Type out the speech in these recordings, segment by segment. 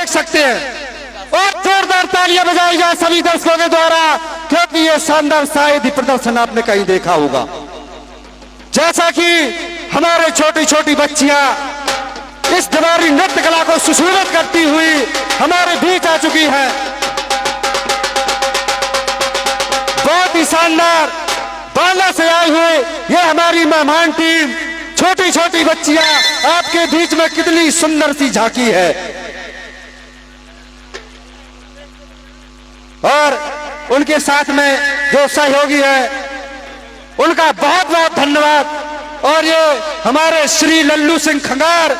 देख सकते हैं। और जोरदार तालियां बजाई जाए सभी दर्शकों के द्वारा, क्योंकि ये शानदार शायद ही प्रदर्शन आपने कहीं देखा होगा। जैसा कि हमारे छोटी छोटी बच्चियां इस दीवारी नृत्य कला को सुशोभित करती हुई हमारे बीच आ चुकी हैं। बहुत ही शानदार बांदा से आई हुई ये हमारी मेहमान टीम, छोटी छोटी बच्चियां आपके बीच में कितनी सुंदर सी झांकी है। और उनके साथ में जो सहयोगी है उनका बहुत बहुत धन्यवाद। और ये हमारे श्री लल्लू सिंह खंगार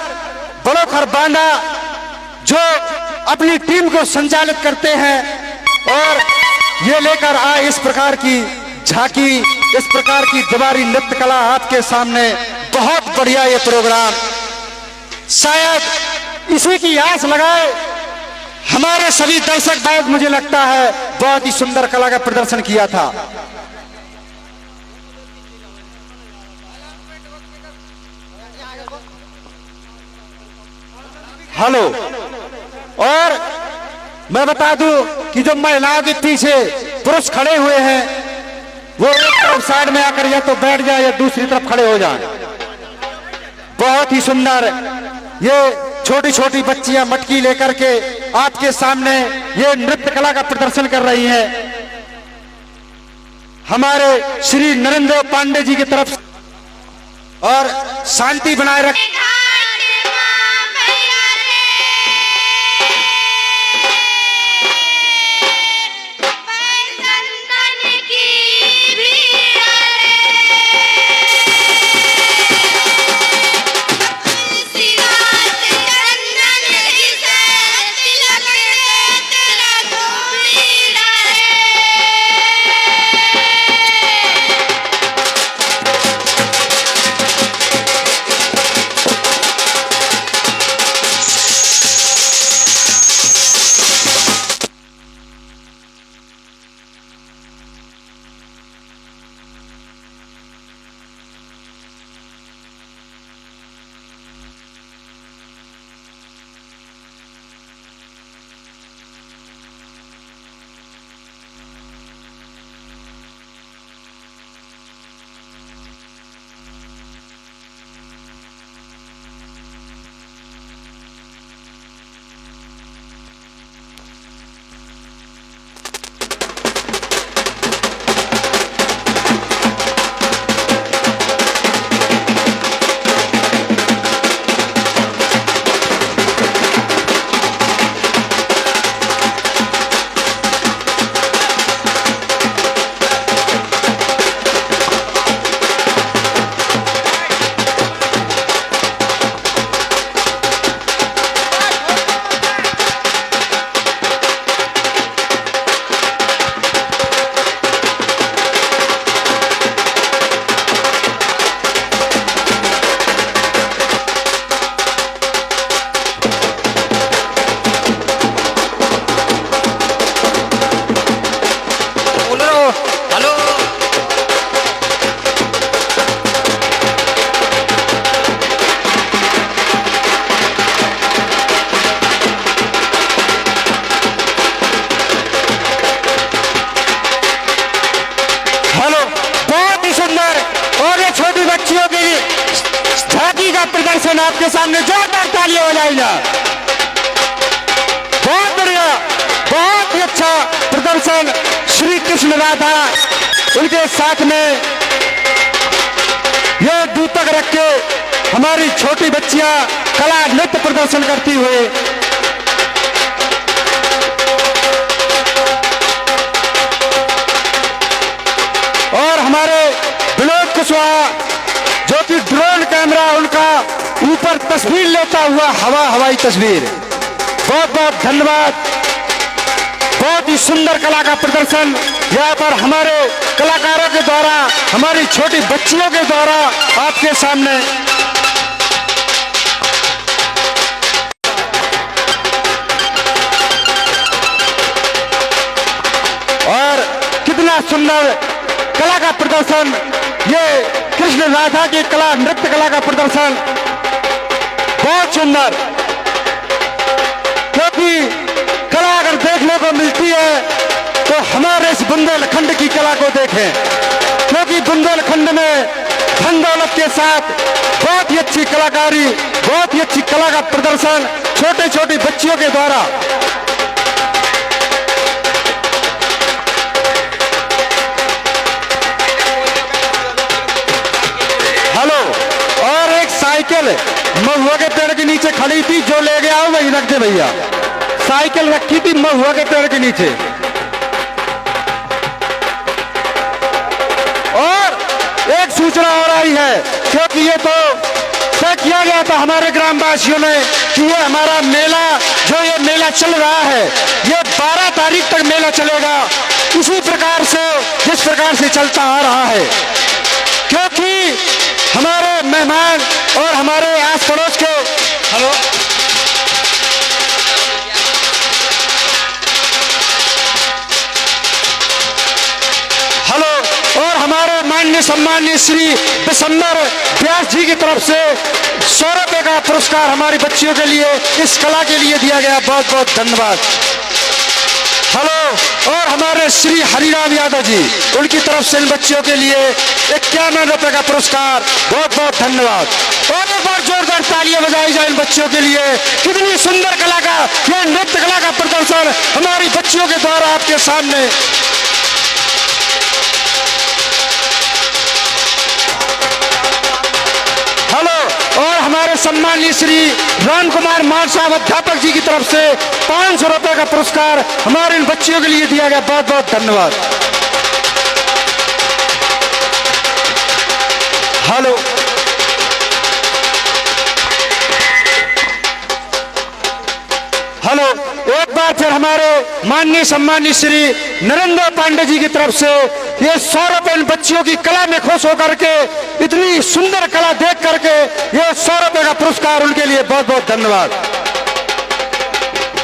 बड़ोखर बांदा जो अपनी टीम को संचालित करते हैं और ये लेकर आए इस प्रकार की झांकी, इस प्रकार की दीवारी नृत्य कला आपके सामने। बहुत बढ़िया ये प्रोग्राम, शायद इसी की आस लगाए हमारे सभी दर्शक भाई, मुझे लगता है बहुत ही सुंदर कला का प्रदर्शन किया था। हेलो, और मैं बता दूं कि जो महिलाओं के पीछे पुरुष खड़े हुए हैं वो एक तरफ साइड में आकर या तो बैठ जाए या दूसरी तरफ खड़े हो जाए। बहुत ही सुंदर ये छोटी छोटी बच्चियां मटकी लेकर के आपके सामने ये नृत्य कला का प्रदर्शन कर रही हैं। हमारे श्री नरेंद्र पांडे जी की तरफ और शांति बनाए रख। प्रदर्शन आपके सामने जोरदार तालियां बजाई जाए। बहुत बढ़िया, बहुत ही अच्छा प्रदर्शन श्री कृष्ण राधा उनके साथ में ये दूतक रख के हमारी छोटी बच्चियां कला नृत्य प्रदर्शन करती हुई और हमारे विनोद कुशवाहा जो कि ड्रोन कैमरा उनका ऊपर तस्वीर लेता हुआ हवाई तस्वीर, बहुत बहुत धन्यवाद। बहुत ही सुंदर कला का प्रदर्शन यहाँ पर हमारे कलाकारों के द्वारा, हमारी छोटी बच्चियों के द्वारा आपके सामने। और कितना सुंदर कला का प्रदर्शन, ये कृष्ण राधा की कला नृत्य कला का प्रदर्शन बहुत सुंदर, क्योंकि देखें, क्योंकि बुंदेलखंड में धन दौलत के साथ बहुत ही अच्छी कलाकारी, बहुत ही अच्छी कला का प्रदर्शन छोटे छोटी बच्चियों के द्वारा। हेलो, और एक साइकिल महुआ के पेड़ के नीचे खड़ी थी, जो ले गया हो वही रख दे भैया। साइकिल रखी थी महुआ के पेड़ के नीचे। और एक सूचना हो रही है, क्योंकि ये तो तय किया गया था हमारे ग्रामवासियों ने कि ये हमारा मेला, जो ये मेला चल रहा है, ये 12 तारीख तक मेला चलेगा, उसी प्रकार से जिस प्रकार से चलता आ रहा है। क्योंकि हमारे मेहमान और हमारे आस पड़ोस के हेलो और हमारे माननीय सम्माननीय श्री विशंबर व्यास जी की तरफ से 100 रुपए का पुरस्कार हमारी बच्चियों के लिए, इस कला के लिए दिया गया। बहुत बहुत धन्यवाद। हेलो, और हमारे श्री हरिराम यादव जी, उनकी तरफ से इन बच्चियों के लिए 51 रुपए का पुरस्कार। बहुत बहुत धन्यवाद। और एक बार जोरदार तालियां बजाई जाए इन बच्चियों के लिए। कितनी सुंदर कला का, यह नृत्य कला का प्रदर्शन हमारी बच्चियों के द्वारा आपके सामने। हेलो, और हमारे सम्माननीय श्री राम कुमार मान साहब अध्यापक जी की तरफ से 500 रुपए का पुरस्कार हमारे इन बच्चियों के लिए दिया गया। बहुत बहुत धन्यवाद। हेलो, हेलो, एक बार फिर हमारे माननीय सम्माननीय श्री नरेंद्र पांडे जी की तरफ से ये 100 रुपए इन बच्चियों की कला में खुश होकर के, इतनी सुंदर कला देख करके ये 100 रुपए का पुरस्कार उनके लिए। बहुत बहुत धन्यवाद।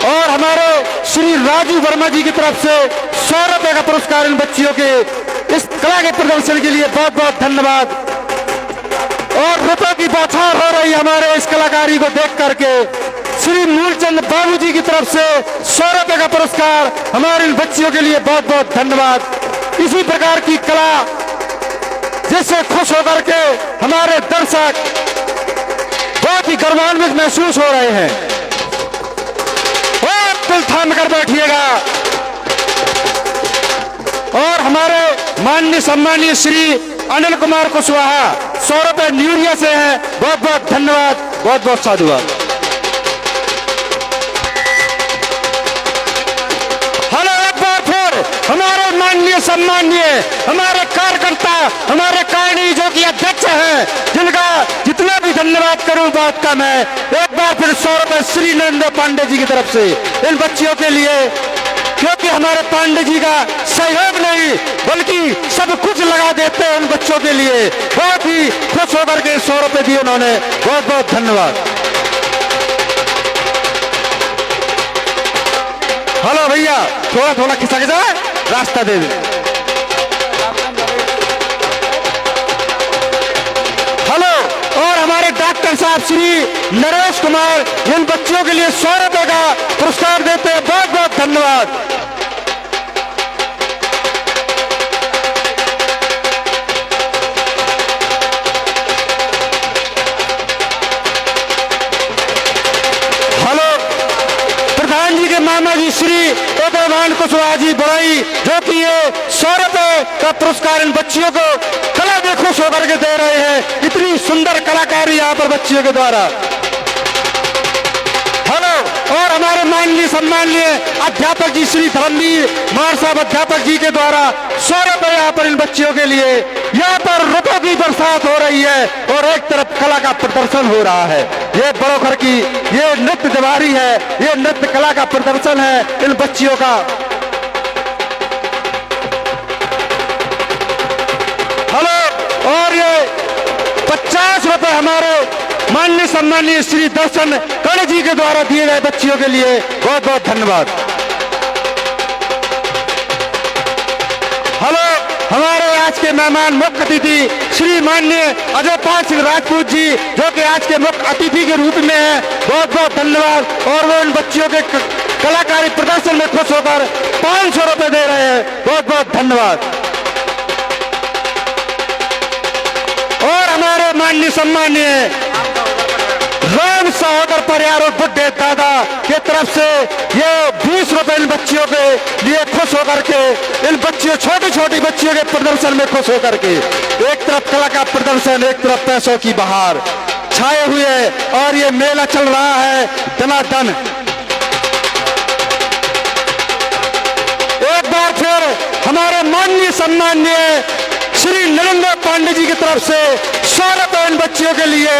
और हमारे श्री राजू वर्मा जी की तरफ से 100 रुपए का पुरस्कार इन बच्चियों के इस कला के प्रदर्शन के लिए। बहुत बहुत धन्यवाद। और रुपए की बौछार हो रही हमारे इस कलाकारी को देख करके। श्री मूलचंद बाबू जी की तरफ से 100 रुपए का पुरस्कार हमारी इन बच्चियों के लिए। बहुत बहुत धन्यवाद। इसी प्रकार की कला जिससे खुश होकर के हमारे दर्शक बहुत ही गर्वान्वित महसूस हो रहे हैं। और दिल थाम कर बैठिएगा। और हमारे माननीय सम्माननीय श्री अनिल कुमार कुशवाहा 100 रुपए न्यूरिया से हैं। बहुत बहुत धन्यवाद। बहुत बहुत साधुवाद। हमारे माननीय सम्माननीय हमारे कार्यकर्ता, हमारे कारणी जो कि अध्यक्ष हैं, जिनका जितना भी धन्यवाद करूं बात का मैं। एक बार फिर 100 रुपए श्री नरेंद्र पांडे जी की तरफ से इन बच्चियों के लिए, क्योंकि हमारे पांडे जी का सहयोग नहीं बल्कि सब कुछ लगा देते हैं इन बच्चों के लिए। बहुत ही खुश होकर के 100 रुपए दिए उन्होंने। बहुत बहुत धन्यवाद। हेलो भैया, थोड़ा थोड़ा खिसक जाए, रास्ता दे दे। हेलो, और हमारे डॉक्टर साहब श्री नरेश कुमार इन बच्चों के लिए 100 रुपए का पुरस्कार देते हैं। बहुत बहुत धन्यवाद। मामा जी श्री उदयभान कुशवाहा जी बड़ाई, जो कि ये 100 रुपए का पुरस्कार इन बच्चियों को कला में खुश होकर के दे रहे हैं। इतनी सुंदर कलाकारी यहाँ पर बच्चियों के द्वारा। हेलो, और हमारे माननीय सम्माननीय अध्यापक जी श्री धर्मवीर मार साहब अध्यापक जी के द्वारा 100 रुपए यहाँ पर इन बच्चियों के लिए। यहाँ पर रुपयों की बरसात हो रही है और एक तरफ कला का प्रदर्शन हो रहा है। ये बड़ोखर की ये नृत्य दीवारी है, ये नृत्य कला का प्रदर्शन है इन बच्चियों का। हेलो, और ये 50 रुपए हमारे माननीय सम्माननीय श्री दर्शन कर्ण जी के द्वारा दिए गए बच्चियों के लिए। बहुत बहुत धन्यवाद। हेलो, हमारे आज के मेहमान मुख्य अतिथि श्री माननीय अजय पाल सिंह राजपूत जी, जो कि आज के मुख्य अतिथि के रूप में हैं। बहुत बहुत धन्यवाद। और वो इन बच्चियों के कलाकारी प्रदर्शन में खुश होकर 500 रुपए दे रहे हैं। बहुत बहुत धन्यवाद। हमारे माननीय सम्मानीय राम सहोदर परिवार और बुड्ढे दादा के तरफ से ये 20 रुपए इन बच्चियों के लिए खुश होकर के, इन बच्चियों छोटी छोटी बच्चियों के प्रदर्शन में खुश होकर के, एक तरफ कला का प्रदर्शन, एक तरफ पैसों की बहार छाए हुए और ये मेला चल रहा है दनादन। एक बार फिर हमारे माननीय सम्मानीय श्री नरेंद्र पांडे जी की तरफ से 100 रुपए इन बच्चियों के लिए।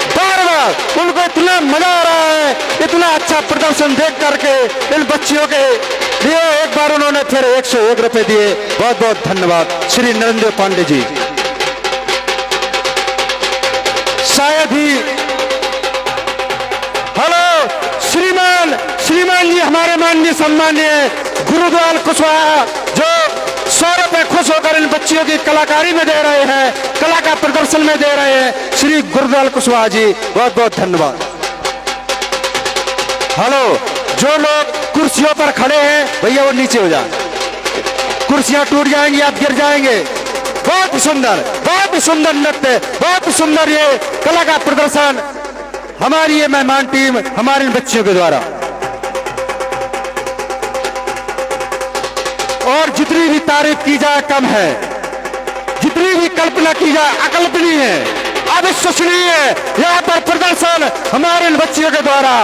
बार बार उनको इतना मजा आ रहा है, इतना अच्छा प्रदर्शन देख करके इन बच्चियों के लिए एक बार उन्होंने फिर 101 रुपए दिए। बहुत बहुत धन्यवाद श्री नरेंद्र पांडे जी। शायद ही हेलो श्रीमान जी हमारे माननीय सम्मानीय गुरुदयाल कुशवाहा जो 100 रुपए खुश होकर इन बच्चियों की कलाकारी में दे रहे हैं, कला का प्रदर्शन में दे रहे हैं, श्री गुरुदयाल कुशवाहा जी बहुत बहुत धन्यवाद। हेलो जो लोग कुर्सियों पर खड़े हैं भैया वो नीचे हो जाए, कुर्सियां टूट जाएंगी, आप गिर जाएंगे। बहुत ही सुंदर नृत्य, बहुत ही सुंदर ये कला का प्रदर्शन हमारी ये मेहमान टीम हमारे इन बच्चियों के द्वारा। और जितनी भी तारीफ की जाए कम है, जितनी भी कल्पना की जाए अकल्पनीय है, अविश्वसनीय है यहाँ पर प्रदर्शन हमारे इन बच्चियों के द्वारा।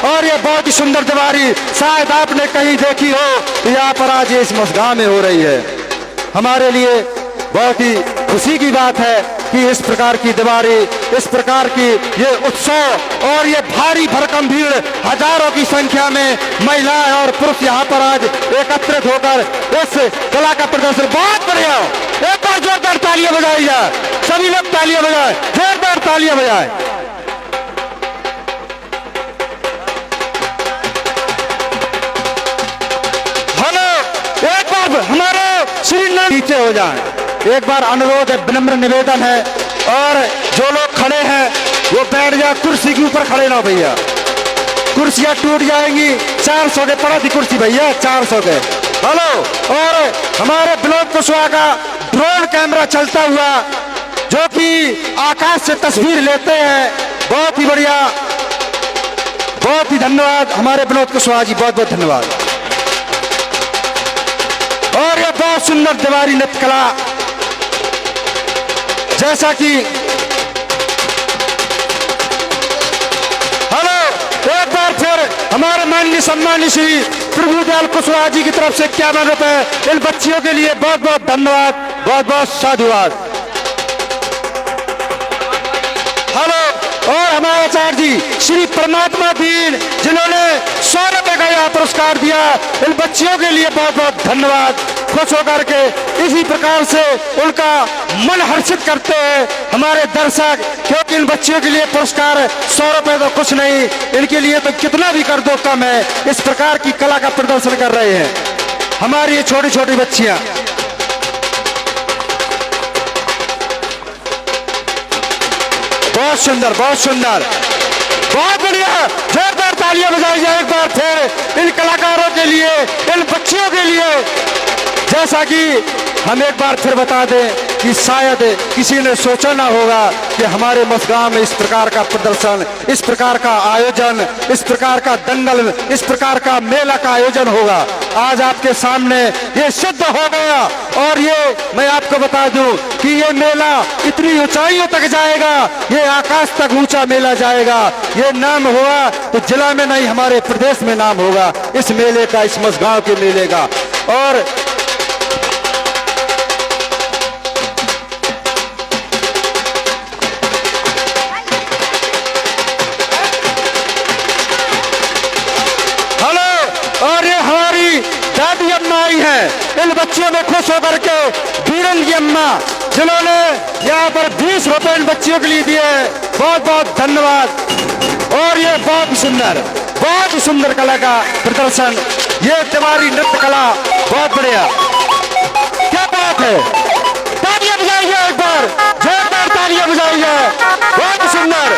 और ये बहुत ही सुंदर दीवारी शायद आपने कहीं देखी हो तो यहाँ पर आज इस मसगांव में हो रही है। हमारे लिए बहुत ही खुशी की बात है कि इस प्रकार की दीवारी, इस प्रकार की ये उत्सव और ये भारी भरकम भीड़, हजारों की संख्या में महिलाएं और पुरुष यहाँ पर आज एकत्रित होकर इस कला का प्रदर्शन, बहुत बढ़िया। एक बार जोरदार तालियां बजाई जाए, सभी लोग तालियां बजाएं, जोरदार तालियां बजाएं। हेलो एक बार हमारे श्री नीचे हो जाए, एक बार अनुरोध है, विनम्र निवेदन है। और जो लोग खड़े हैं वो बैठ जाए, कुर्सी के ऊपर खड़े ना भैया, कुर्सियां टूट जाएंगी। 400 के पड़ा थी कुर्सी भैया, 400 के। हेलो और हमारे विनोद कुशवाहा का ड्रोन कैमरा चलता हुआ जो कि आकाश से तस्वीर लेते हैं, बहुत ही बढ़िया, बहुत ही धन्यवाद हमारे विनोद कुशवाहा जी, बहुत बहुत धन्यवाद। और ये बहुत सुंदर दीवारी नृत्य कला, जैसा कि हेलो एक बार फिर हमारे माननीय सम्मानीय श्री प्रभुदयाल कुशवाहा जी की तरफ से 51 रुपए इन बच्चियों के लिए। बहुत बहुत धन्यवाद, बहुत बहुत साधुवाद। हेलो और हमारे आचार्य जी श्री परमात्मा दीन जिन्होंने 100 रुपए का यह पुरस्कार दिया, इन बच्चियों के लिए बहुत बहुत धन्यवाद। खुश होकर के इसी प्रकार से उनका मन हर्षित करते हैं हमारे दर्शक, क्योंकि इन बच्चियों के लिए पुरस्कार 100 रुपए तो कुछ नहीं, इनके लिए तो कितना भी कर दो कम है। इस प्रकार की कला का प्रदर्शन कर रहे हैं हमारी ये छोटी छोटी बच्चियां। बहुत सुंदर, बहुत सुंदर, बहुत बढ़िया, जोरदार तालियां बजाई जाए एक बार फिर इन कलाकारों के लिए, इन बच्चियों के लिए। जैसा कि हम एक बार फिर बता दें कि शायद किसी ने सोचा ना होगा कि हमारे मसगांव में इस प्रकार का प्रदर्शन, इस प्रकार का आयोजन, इस प्रकार का दंगल, इस प्रकार का मेला का आयोजन होगा। आज आपके सामने ये सिद्ध हो गया। और ये मैं आपको बता दूं कि ये मेला इतनी ऊंचाइयों तक जाएगा, ये आकाश तक ऊंचा मेला जाएगा। ये नाम हुआ तो जिला में नहीं हमारे प्रदेश में नाम होगा इस मेले का, इस मसगांव के मेले का। और दादी अम्मा आई है इन बच्चियों में खुश होकर के, बीरन की अम्मा जिन्होंने यहाँ पर 20 रुपए इन बच्चियों के लिए दिए, बहुत बहुत धन्यवाद। और ये बहुत ही सुंदर कला का प्रदर्शन, ये तिवारी नृत्य कला बहुत बढ़िया, क्या बात है। तालियां बजाइए एक बार, जोरदार तालियां बजाइए, बहुत ही सुंदर।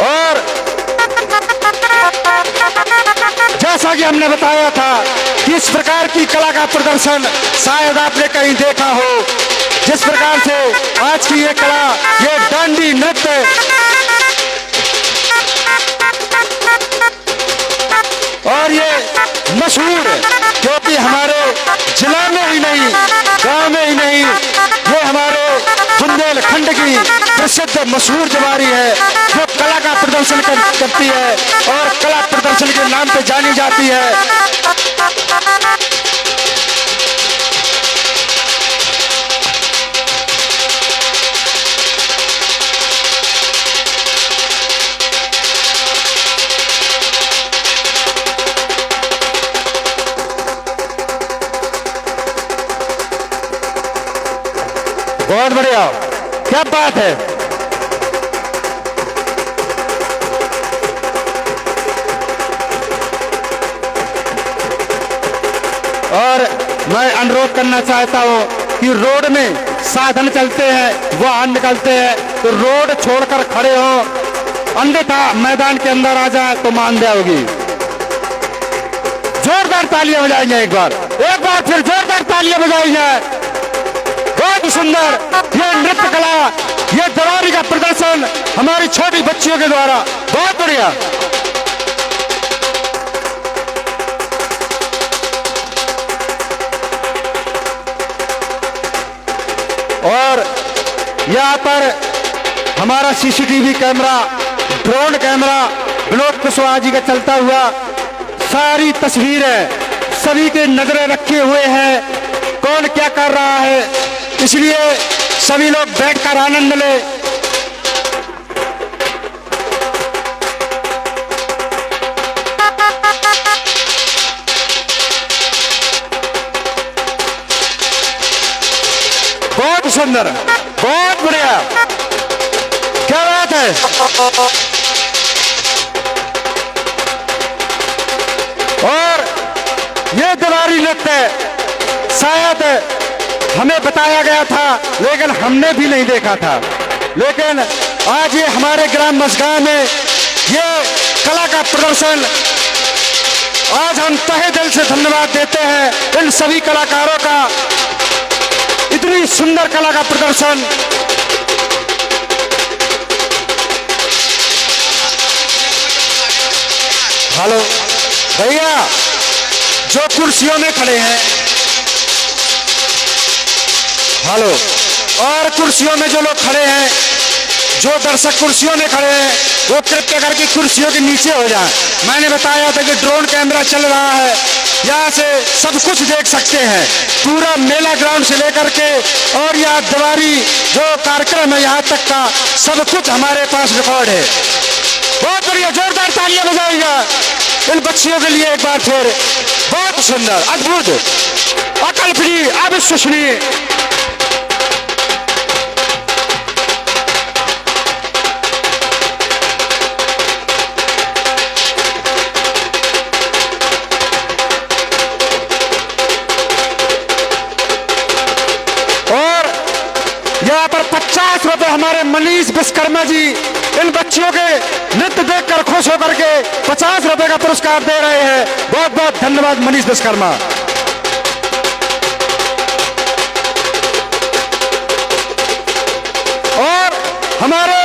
और जैसा जैसा कि हमने बताया था कि इस प्रकार की कला का प्रदर्शन शायद आपने कहीं देखा हो। जिस प्रकार से आज की ये कला, ये डांडी नृत्य और ये मशहूर, क्योंकि हमारे जिला में ही नहीं, गांव में ही नहीं, ये हमारे बुंदेलखंड की प्रसिद्ध मशहूर जवारी है जो कला का प्रदर्शन करती है और कला प्रदर्शन के नाम पे जानी जाती है। बहुत बढ़िया, क्या बात है। और मैं अनुरोध करना चाहता हूं कि रोड में साधन चलते हैं, वाहन निकलते हैं, तो रोड छोड़कर खड़े हो, अन्यथा मैदान के अंदर आ जाए तो मानदेय होगी। जोरदार तालियां बजाएंगे, एक बार फिर जोरदार तालियां बजाएंगे। बहुत सुंदर ये नृत्य कला, ये जवारी का प्रदर्शन हमारी छोटी बच्चियों के द्वारा, बहुत बढ़िया। और यहाँ पर हमारा CCTV camera, drone camera Vinod Kushwaha ji का चलता हुआ सारी तस्वीरें सभी के नजरें रखे हुए हैं, कौन क्या कर रहा है, इसलिए सभी लोग बैठकर आनंद ले। बहुत सुंदर, बहुत बढ़िया, क्या बात है। और ये जवारी नृत्य शायद हमें बताया गया था लेकिन हमने भी नहीं देखा था, लेकिन आज ये हमारे ग्राम मसगांव में ये कला का प्रदर्शन, आज हम तहे दिल से धन्यवाद देते हैं इन सभी कलाकारों का, इतनी सुंदर कला का प्रदर्शन। हेलो भैया, जो कुर्सियों में खड़े हैं, हेलो, और कुर्सियों में जो लोग खड़े हैं, जो दर्शक कुर्सियों में खड़े हैं, वो कृपया करके कुर्सियों के नीचे हो जाएं। मैंने बताया था कि ड्रोन कैमरा चल रहा है, यहाँ से सब कुछ देख सकते हैं, पूरा मेला ग्राउंड से लेकर के और यहाँ दवारी जो कार्यक्रम है यहाँ तक का सब कुछ हमारे पास रिकॉर्ड है। बहुत बढ़िया, जोरदार तालियां बजाएगा इन बच्चियों के लिए एक बार फिर। बहुत सुंदर, अद्भुत, अकल्पनीय, अविश्वसनीय। यहाँ पर 50 रुपए हमारे मनीष विश्वकर्मा जी इन बच्चियों के नृत्य देखकर खुश होकर के 50 रुपए का पुरस्कार दे रहे हैं। बहुत बहुत धन्यवाद मनीष विश्वकर्मा। और हमारे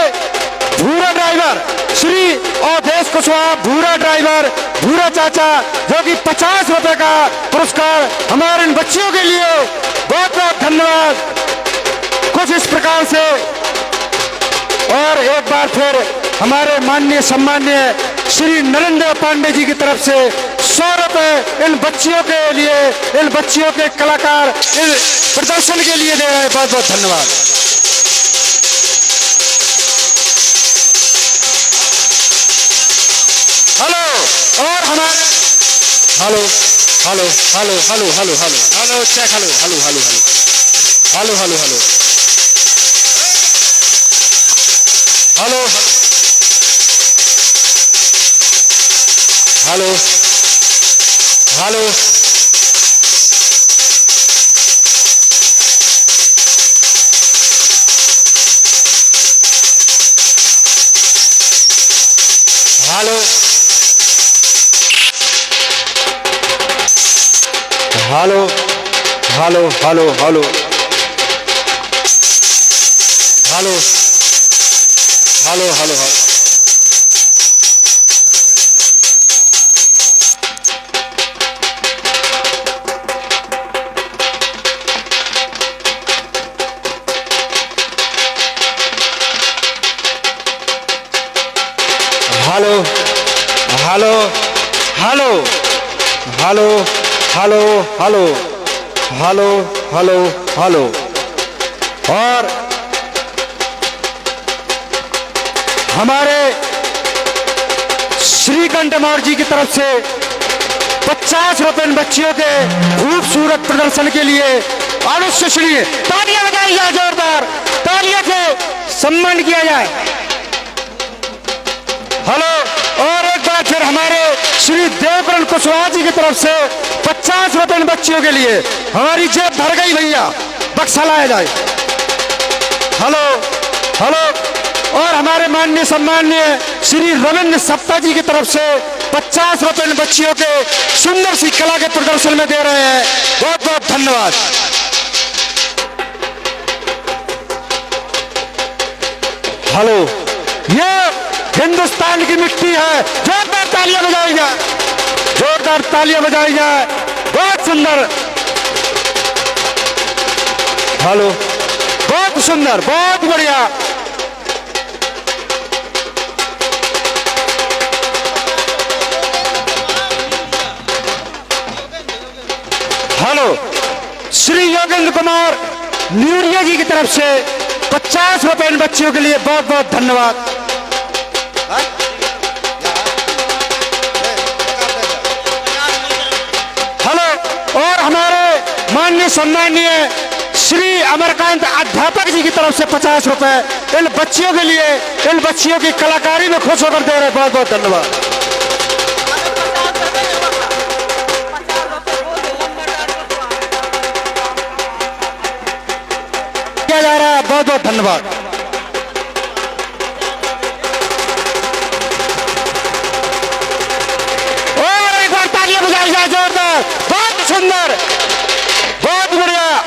भूरा ड्राइवर श्री अवधेश कुशवाहा, भूरा ड्राइवर, भूरा चाचा, जो कि 50 रुपए का पुरस्कार हमारे इन बच्चियों के लिए, बहुत बहुत धन्यवाद। कुछ इस प्रकार से। और एक बार फिर हमारे माननीय सम्माननीय श्री नरेंद्र पांडे जी की तरफ से 100 रुपए इन बच्चियों के लिए, इन बच्चियों के कलाकार इस प्रदर्शन के लिए दे रहे हैं। बहुत बहुत धन्यवाद। हेलो, और हमारे hello hello hello hello hello hello hello check, hello hello hello hello hello hello hello hello hello hello hello hello hello hello hello hello hello hello hello hello hello hello hello hello hello. और हमारे श्रीकंठ मौर्य जी की तरफ से 50 रुपए बच्चियों के खूबसूरत प्रदर्शन के लिए अवश्य सुनिए, तालियां बजाई जाए, जोरदार तालियों से सम्मान किया जाए। हेलो। और एक बार फिर हमारे श्री देवकरण कुशवाहा जी की तरफ से 50 रुपए बच्चियों के लिए, हमारी जेब भर गई भैया, बक्सा लाया जाए। Hello hello. और हमारे माननीय सम्माननीय श्री रविंद्र सप्ता जी की तरफ से 50 रुपए बच्चियों के सुंदर सी कला के प्रदर्शन में दे रहे हैं, बहुत बहुत धन्यवाद। हेलो। ये हिंदुस्तान की मिट्टी है, जोरदार तालियां बजाई जाए, जोरदार तालियां बजाई जाए, बहुत सुंदर। हेलो, बहुत सुंदर, बहुत बढ़िया। हेलो। श्री योगेंद्र कुमार न्यूरिया जी की तरफ से 50 रुपए बच्चियों के लिए बहुत बहुत धन्यवाद। हेलो। और हमारे माननीय सम्माननीय श्री अमरकांत अध्यापक जी की तरफ से 50 रुपए इन बच्चियों के लिए, इन बच्चियों की कलाकारी में खुश होकर दे रहे, बहुत बहुत धन्यवाद किया जा रहा है, बहुत बहुत धन्यवाद। और एक बार तालियां बजाई जाए, जोरदार, बहुत सुंदर, बहुत बढ़िया।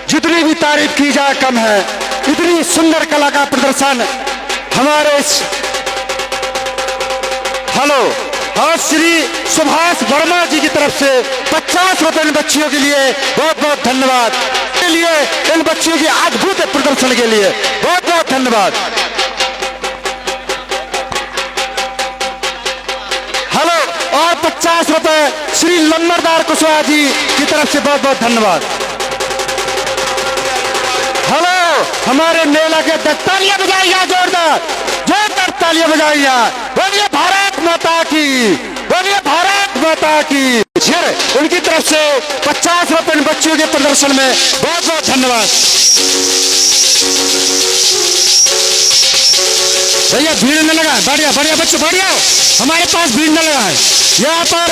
जितनी भी तारीफ की जाए कम है, इतनी सुंदर कला का प्रदर्शन हमारे हेलो। और श्री सुभाष वर्मा जी की तरफ से 50 रुपए इन बच्चियों के लिए बहुत बहुत धन्यवाद, के लिए इन बच्चियों की अद्भुत प्रदर्शन के लिए बहुत बहुत धन्यवाद। हेलो। और 50 रुपए श्री लंबरदार कुशवाहा जी की तरफ से बहुत बहुत धन्यवाद। हेलो। हमारे मेला के तालियां बजाई जाए, जोरदार जोरदार तालियां बजाई जाए। बोलिए भारत माता की, बोलिए भारत माता की। उनकी तरफ से 50 रुपए बच्चियों के प्रदर्शन में बहुत बहुत धन्यवाद। भैया भीड़ न लगा, बढ़िया बढ़िया बच्चों, बढ़िया, हमारे पास भीड़ न लगा है। यहाँ पर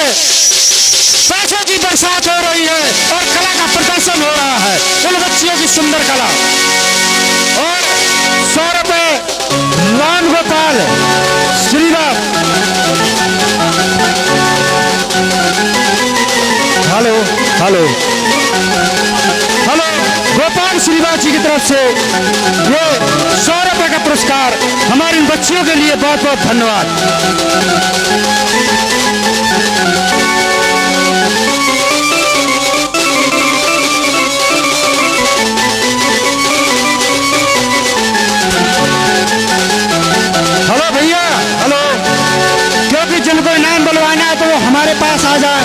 पैसों की बरसात हो रही है और कला का प्रदर्शन हो रहा है, इन बच्चियों की सुंदर कला। और 100 रुपए Ram Gopal Shriram. Hello hello hello. Gopal Shrivas ji की तरफ से ये 100 रुपए का पुरस्कार हमारी बच्चियों के लिए बहुत बहुत धन्यवाद। हेलो भैया, हेलो। क्योंकि जिनको इनाम बुलवाना है तो वो हमारे पास आ जाए,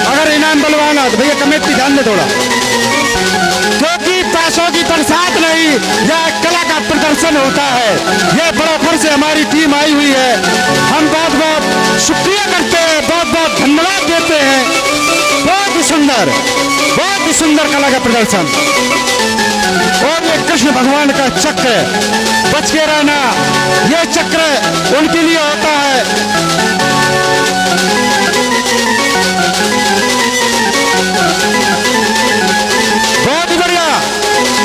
अगर इनाम बुलवाना है तो भैया कमेटी ध्यान दे थोड़ा, क्योंकि पैसों की बरसात नहीं, यह कला का प्रदर्शन होता है। यह बड़ोखर से हमारी टीम आई हुई है, हम बहुत बहुत शुक्रिया करते हैं, बहुत बहुत धन्यवाद देते हैं। बहुत ही सुंदर, बहुत ही सुंदर कला का प्रदर्शन। और ये कृष्ण भगवान का चक्र, बच के रहना, ये चक्र उनके लिए होता है। बहुत ही बढ़िया,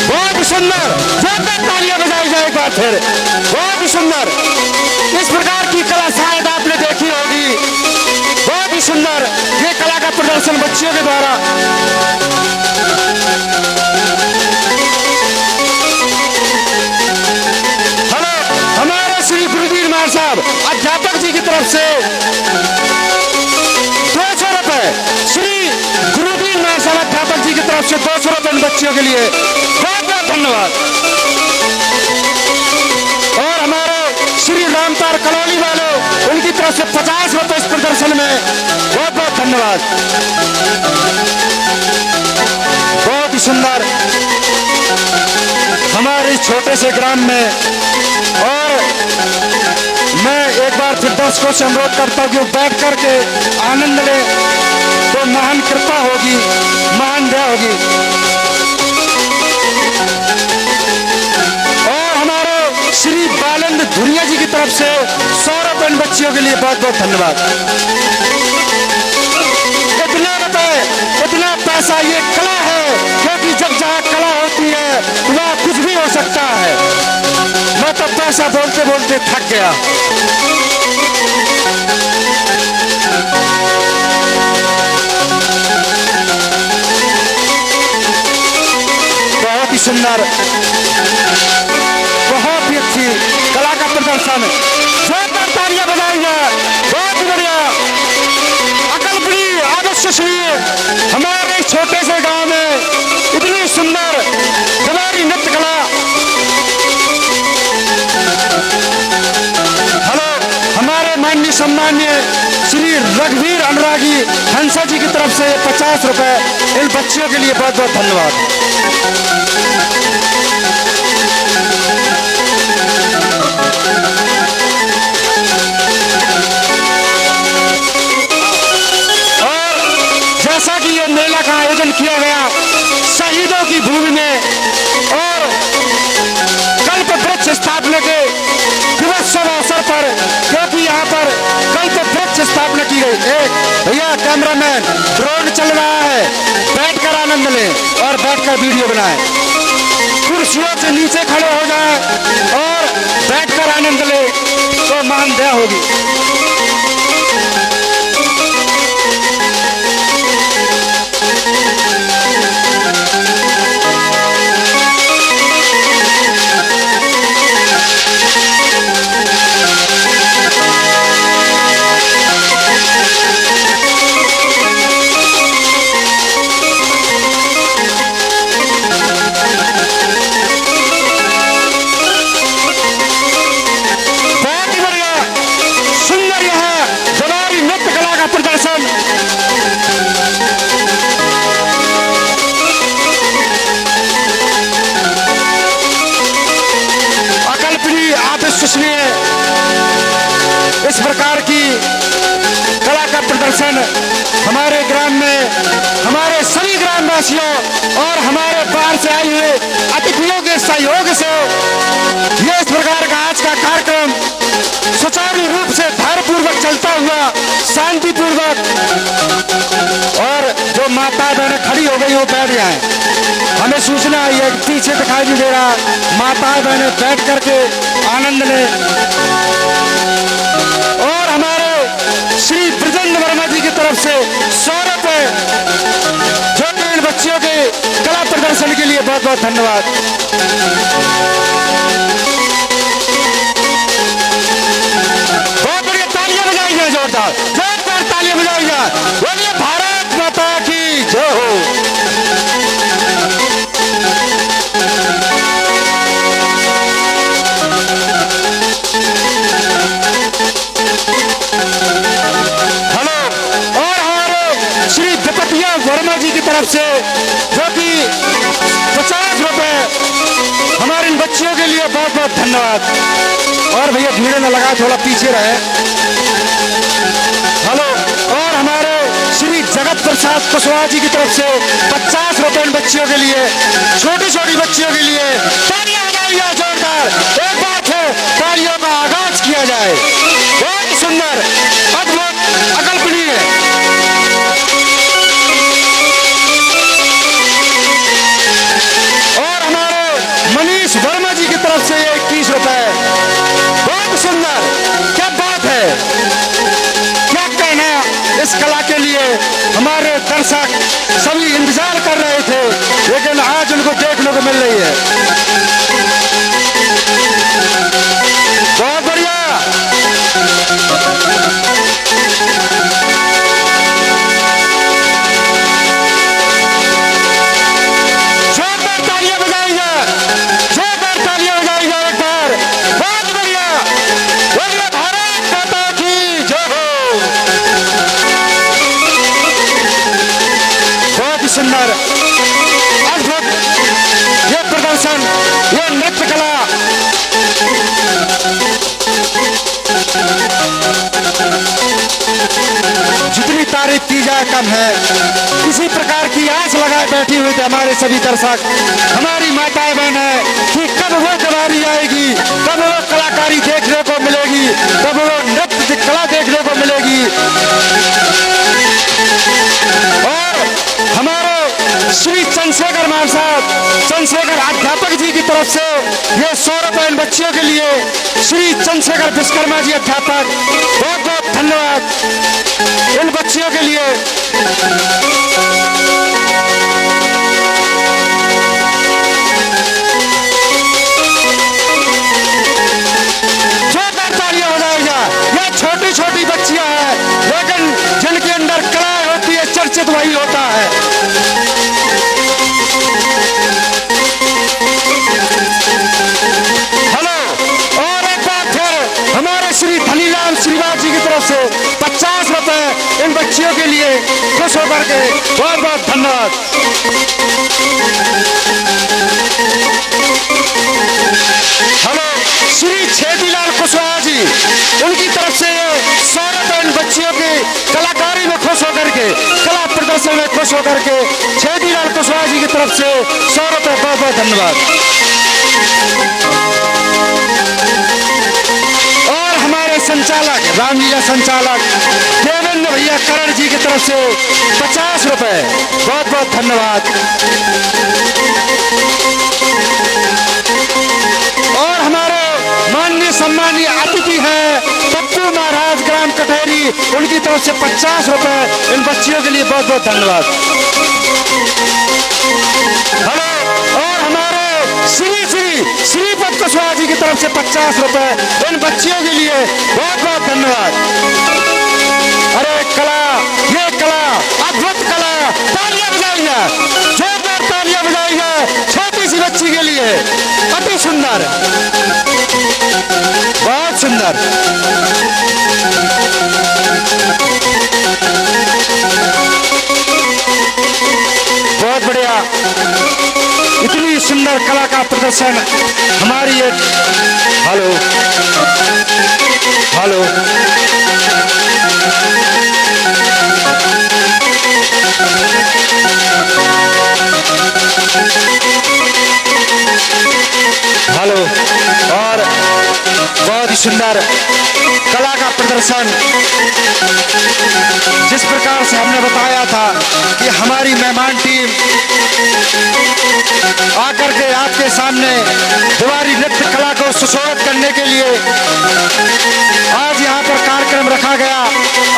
बहुत ही सुंदर, जोरदार तालियां बजाई जाए एक बार फिर। बहुत ही सुंदर, इस प्रकार की कला शायद आपने देखी होगी। बहुत ही सुंदर ये कला का प्रदर्शन बच्चियों के द्वारा। तरफ से 200 रुपए, श्री गुरुदीन नायसाला अध्यापक जी की तरफ से 200 रुपए इन बच्चियों के लिए, बहुत बहुत धन्यवाद। और हमारे श्री रामतार कलौली वाले, उनकी तरफ से 50 रुपए इस प्रदर्शन में, बहुत बहुत धन्यवाद। बहुत ही सुंदर हमारे इस छोटे से ग्राम में। और मैं एक बार फिर दर्शकों से अनुरोध करता हूँ कि बैठ करके आनंद लें, तो महान कृपा होगी, महान दया होगी। और हमारे श्री बालंद धुरिया जी की तरफ से 100 रुपए इन बच्चियों के लिए, बहुत बहुत धन्यवाद। इतना रुपए, इतना पैसा, ये कला है, क्योंकि जब जहाँ कला होती है वहाँ कुछ भी हो सकता है। मैं तो पैसा बोलते बोलते थक गया। बहुत ही सुंदर, बहुत ही अच्छी कला का प्रदर्शन, जोरदार तालियां बजाई है, बहुत ही बढ़िया। अकलपुरी आदर्श श्री हमारे छोटे से गांव में इतनी सुंदर हमारी नृत्य कला। हेलो, हमारे माननीय सम्मान्य श्री रघुवीर अनुरागी हंसा जी की तरफ से 50 रुपए इन बच्चियों के लिए, बहुत बहुत धन्यवाद। जैसा कि ये मेला का आयोजन किया गया शहीदों की भूमि में और कल्प वृक्ष स्थापना के दिवस शुभ अवसर पर, क्योंकि यहाँ पर कल्प वृक्ष स्थापना की गई। एक भैया कैमरामैन, ड्रोन चल रहा है, बैठकर आनंद लें और बैठकर वीडियो बनाएं। कुर्सियों से नीचे खड़े हो जाएं और बैठकर आनंद लें, तो महान दया होगी। इस प्रकार की कला का प्रदर्शन हमारे ग्राम में, हमारे सभी ग्रामवासियों और हमारे बाहर से आए हुए अतिथियों के सहयोग से ये इस प्रकार का आज का कार्यक्रम सुचारू रूप से धैर्यपूर्वक चलता हुआ, शांतिपूर्वक। और जो माता बहनें खड़ी हो गई वो बैठ जाए, हमें सूचना है ये पीछे दिखाई नहीं दे रहा, माता बहनें बैठ करके आनंद लें। और हमारे श्री ब्रजेंद्र वर्मा जी की तरफ से 100 रुपए, जो कि इन बच्चियों के कला प्रदर्शन के लिए, बहुत बहुत धन्यवाद। बहुत बढ़िया, तालियां बजाई जाए, जोरदार जोरदार तालियां बजाई जाए। बोलिए भारत माता की जय हो। वर्मा जी की तरफ से, जो कि 50 रुपए हमारे इन बच्चियों के लिए, बहुत बहुत धन्यवाद। और भैया भीड़ न लगा, थोड़ा पीछे रहे। हेलो, और हमारे श्री जगत प्रसाद कुशवाहा जी की तरफ से 50 रुपए इन बच्चियों के लिए, छोटी छोटी बच्चियों के लिए। तालियां बजाइए जोरदार, एक बार फिर तालियों का आगाज किया जाए। बहुत सुंदर, अद्भुत, अकल्पनीय। मनीष वर्मा जी की तरफ से 21 रुपए, बहुत सुंदर, क्या बात है, क्या कहना इस कला के लिए। हमारे दर्शक सभी इंतजार कर रहे थे, लेकिन आज उनको देखने को मिल रही है। बहुत बढ़िया। कम है। इसी प्रकार की आस लगाए बैठी हुई थे हमारे सभी दर्शक, हमारी माताएं बहन है कि कब वो दीवारी आएगी, कब वो कलाकारी देखने को मिलेगी, कब वो नृत्य कला देखने को मिलेगी। और हमारे श्री चंद्रशेखर मान साहब, चंद्रशेखर अध्यापक जी की तरफ से ये 100 रुपए इन बच्चियों के लिए, श्री चंद्रशेखर विश्वकर्मा जी अध्यापक, बहुत बहुत धन्यवाद इन बच्चियों के लिए। जोरदार तालियां हो जाएगा। ये छोटी छोटी बच्चियां हैं, लेकिन जिनके अंदर कला होती है, चर्चित वही होता है। हेलो, और एक बार फिर हमारे श्री धनीराम श्रीवास जी की तरफ से 50 रुपए इन बच्चियों के लिए, खुश होकर के बहुत बहुत धन्यवाद। हेलो, श्री छेदीलाल कुशवाहा जी, उनकी तरफ से 100 रुपए इन बच्चियों की कलाकारी में खुश होकर के, कला प्रदर्शन में खुश होकर के, छेदीलाल कुशवाहा जी की तरफ से 100 रुपए, बहुत बहुत धन्यवाद। और हमारे संचालक, रामलीला संचालक देवेंद्र भैया करण जी की तरफ से 50 रुपए, बहुत बहुत धन्यवाद। और हमारे माननीय सम्मानीय अतिथि हैं पप्पू महाराज ग्राम कठेरी, उनकी तरफ से 50 रुपए इन बच्चियों के लिए, बहुत बहुत धन्यवाद। हेलो, और हमारे श्रीपद कुशवाहा जी की तरफ से 50 रुपए इन बच्चियों के लिए, बहुत बहुत धन्यवाद। अरे कला, ये कला, अद्भुत कला, तालियां बजाइए, जोरदार तालियां बजाइए छोटी सी बच्ची के लिए, अति सुंदर, बहुत सुंदर। बहुत बढ़िया, इतनी सुंदर कला का प्रदर्शन हमारी एक, हेलो हेलो, हेलो, और बहुत ही सुंदर कला का प्रदर्शन, जिस प्रकार से हमने बताया था कि हमारी मेहमान टीम आकर के आपके सामने दीवारी नृत्य कला को सुशोभित करने के लिए आज यहाँ पर कार्यक्रम रखा गया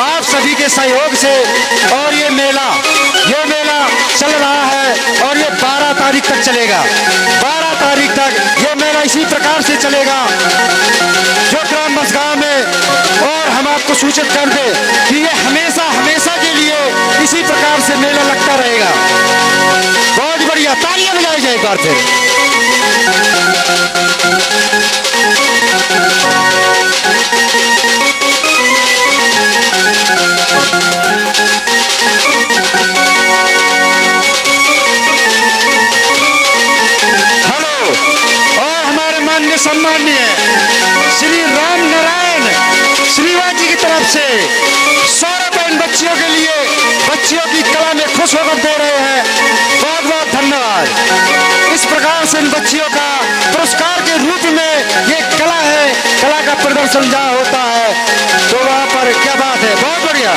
आप सभी के सहयोग से। और ये मेला चल रहा है और ये 12 तारीख तक चलेगा। 12 तारीख तक ये मेला इसी प्रकार से चलेगा जो ग्राम मसगांव में। और हम आपको सूचित कर दें कि ये हमेशा के लिए इसी प्रकार से मेला लगता रहेगा। बहुत बढ़िया, तालियां बजाई जाए एक बार फिर। हेलो, और हमारे माननीय सम्माननीय श्री राम नारायण श्रीवास जी की तरफ से 100 रुपए इन बच्चियों के लिए, बच्चियों की कला में खुश होकर दे रहे हैं। बहुत बहुत धन्यवाद। इस प्रकार से इन बच्चियों का पुरस्कार के रूप में ये कला है, कला का प्रदर्शन जहाँ होता है तो वहाँ पर क्या बात है। बहुत बढ़िया।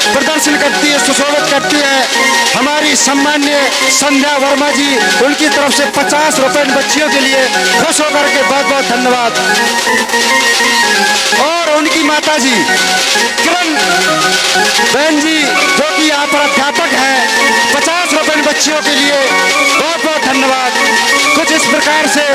प्रदर्शन करती है, सुशोभित करती है हमारी सम्मान्य संध्या वर्मा जी, उनकी तरफ से 50 रुपए बच्चियों के लिए खुश होकर के बहुत बहुत धन्यवाद। और उनकी माता जी किरण बहन जी जो कि यहाँ पर अध्यापक हैं, 50 रुपए बच्चियों के लिए बहुत बहुत धन्यवाद। कुछ इस प्रकार से